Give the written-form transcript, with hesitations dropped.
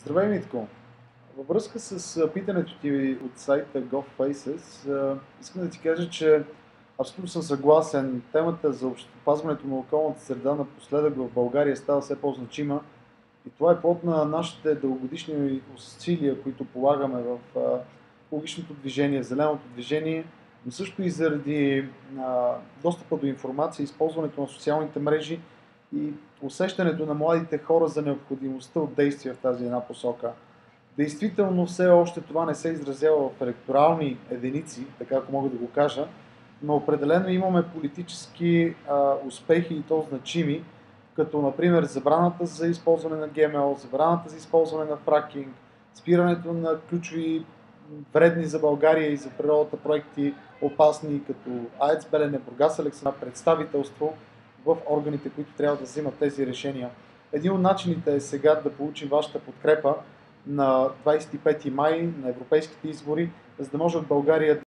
Здравей, Митко! Във връзка с питането ти от сайта GovFaces, искам да ти кажа, че абсолютно съм съгласен. Темата за опазването на околната среда напоследък в България става все по-значима и това е плод на нашите дългогодишни усилия, които полагаме в екологичното движение, зеленото движение, но също и заради достъпа до информация, използването на социалните мрежи и усещането на младите хора за необходимостта от действия в тази една посока. Действително все още това не се изразява в електорални единици, така ако мога да го кажа, но определено имаме политически успехи и то значими, като например забраната за използване на ГМО, забраната за използване на фракинг, спирането на ключови вредни за България и за природата проекти, опасни като АЕЦ Белене, Бургас Александруполис, представителство в органите, които трябва да взимат тези решения. Един от начините е сега да получим вашата подкрепа на 25 май на европейските избори, за да може от България